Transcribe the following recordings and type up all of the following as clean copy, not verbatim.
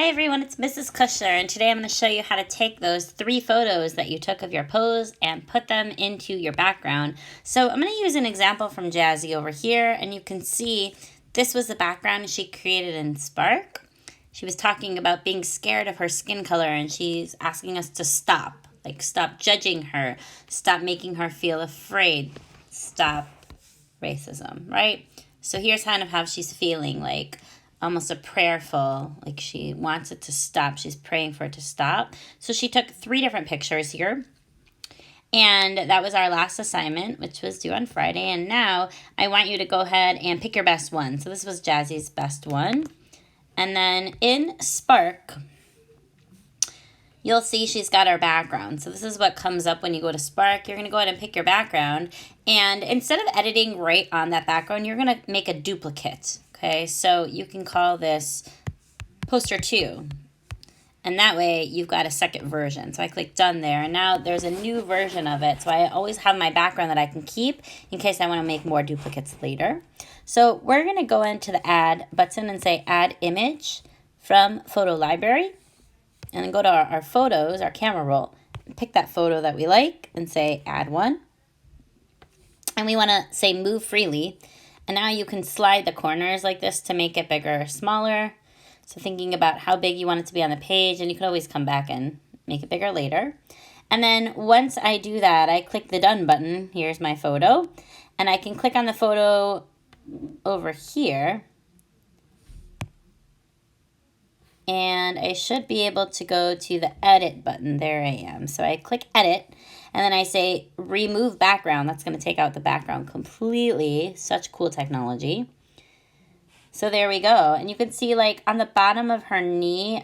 Hi everyone, it's Mrs. Kushner, and today I'm going to show you how to take those 3 photos that you took of your pose and put them into your background. So I'm going to use an example from Jazzy over here, and you can see this was the background she created in Spark. She was talking about being scared of her skin color, and she's asking us to stop. Like, stop judging her, stop making her feel afraid, stop racism, right? So here's kind of how she's feeling, like almost a prayerful, like she wants it to stop. She's praying for it to stop. So she took 3 different pictures here. And that was our last assignment, which was due on Friday. And now I want you to go ahead and pick your best one. So this was Jazzy's best one. And then in Spark, you'll see she's got our background. So this is what comes up when you go to Spark. You're going to go ahead and pick your background. And instead of editing right on that background, you're going to make a duplicate. Okay, so you can call this poster 2. And that way you've got a second version. So I click done there. And now there's a new version of it. So I always have my background that I can keep in case I want to make more duplicates later. So we're going to go into the add button and say add image from photo library. And then go to our photos, our camera roll. Pick that photo that we like and say add one. And we want to say move freely. And now you can slide the corners like this to make it bigger or smaller. So thinking about how big you want it to be on the page, and you can always come back and make it bigger later. And then once I do that, I click the done button. Here's my photo. And I can click on the photo over here. And I should be able to go to the edit button. There I am. So I click edit. And then I say remove background. That's going to take out the background completely. Such cool technology. So there we go. And you can see like on the bottom of her knee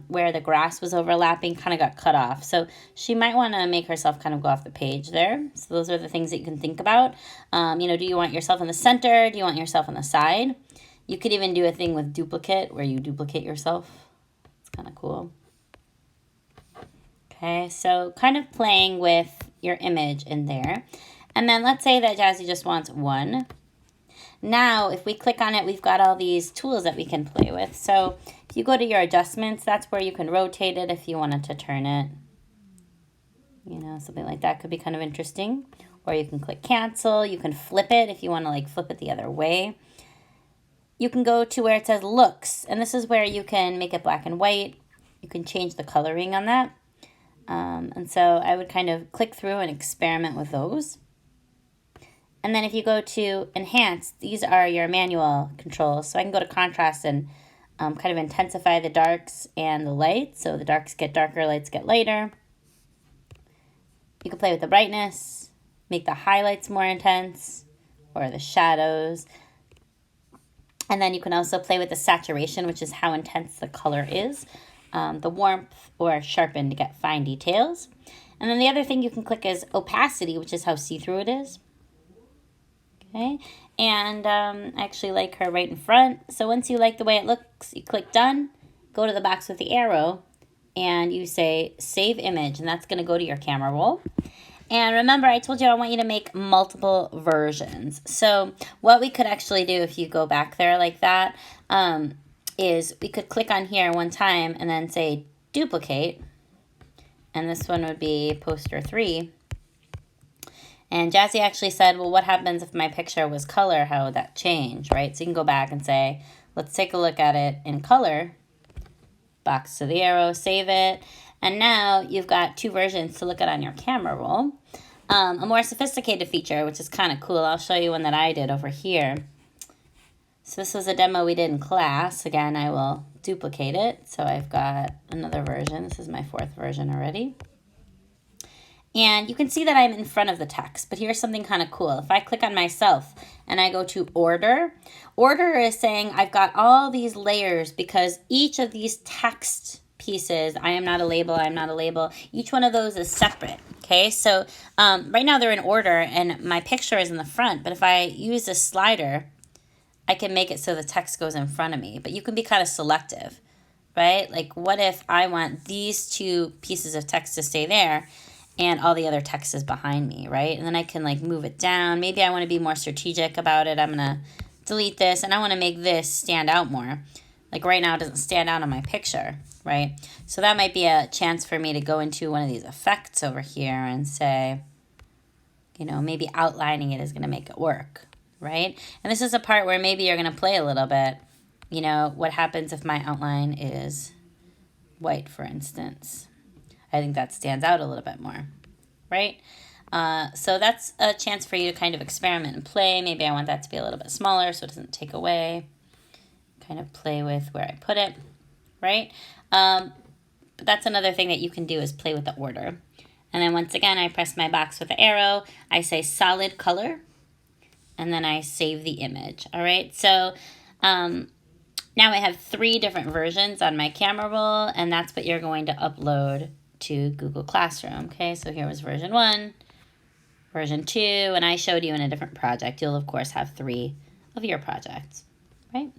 where the grass was overlapping kind of got cut off. So she might want to make herself kind of go off the page there. So those are the things that you can think about. Do you want yourself in the center? Do you want yourself on the side? You could even do a thing with duplicate where you duplicate yourself. It's kind of cool. Okay, so kind of playing with your image in there. And then let's say that Jazzy just wants one. Now, if we click on it, we've got all these tools that we can play with. So if you go to your adjustments, that's where you can rotate it if you wanted to turn it. Something like that could be kind of interesting. Or you can click cancel. You can flip it if you want to like flip it the other way. You can go to where it says looks. And this is where you can make it black and white. You can change the coloring on that. And so I would kind of click through and experiment with those. And then if you go to enhance, these are your manual controls. So I can go to contrast and kind of intensify the darks and the lights. So the darks get darker, lights get lighter. You can play with the brightness, make the highlights more intense, or the shadows. And then you can also play with the saturation, which is how intense the color is. The warmth or sharpen to get fine details. And then the other thing you can click is opacity, which is how see-through it is. Okay, and I actually like her right in front. So once you like the way it looks, you click done, go to the box with the arrow, and you say save image, and that's going to go to your camera roll. And remember, I told you I want you to make multiple versions. So what we could actually do if you go back there like that is we could click on here one time and then say duplicate. And this one would be poster 3. And Jazzy actually said, well, what happens if my picture was color? How would that change, right? So you can go back and say, let's take a look at it in color. Box to the arrow, save it. And now you've got 2 versions to look at on your camera roll. A more sophisticated feature, which is kind of cool. I'll show you one that I did over here. So this was a demo we did in class. Again, I will duplicate it. So I've got another version. This is my 4th version already. And you can see that I'm in front of the text, but here's something kind of cool. If I click on myself and I go to order, order is saying I've got all these layers because each of these text pieces, I am not a label, I'm not a label, each one of those is separate. Okay, so right now they're in order and my picture is in the front, but if I use this slider, I can make it so the text goes in front of me, but you can be kind of selective, right? Like what if I want these 2 pieces of text to stay there and all the other text is behind me, right? And then I can like move it down. Maybe I want to be more strategic about it. I'm going to delete this and I want to make this stand out more. Like right now it doesn't stand out on my picture, right? So that might be a chance for me to go into one of these effects over here and say, you know, maybe outlining it is going to make it work, right? And this is a part where maybe you're going to play a little bit. You know, what happens if my outline is white, for instance? I think that stands out a little bit more, right? So that's a chance for you to kind of experiment and play. Maybe I want that to be a little bit smaller so it doesn't take away. Kind of play with where I put it, right? But that's another thing that you can do is play with the order. And then once again, I press my box with the arrow. I say solid color, and then I save the image, all right? So now I have 3 different versions on my camera roll, and that's what you're going to upload to Google Classroom, okay? So here was version 1, version 2, and I showed you in a different project. You'll, of course, have 3 of your projects, right?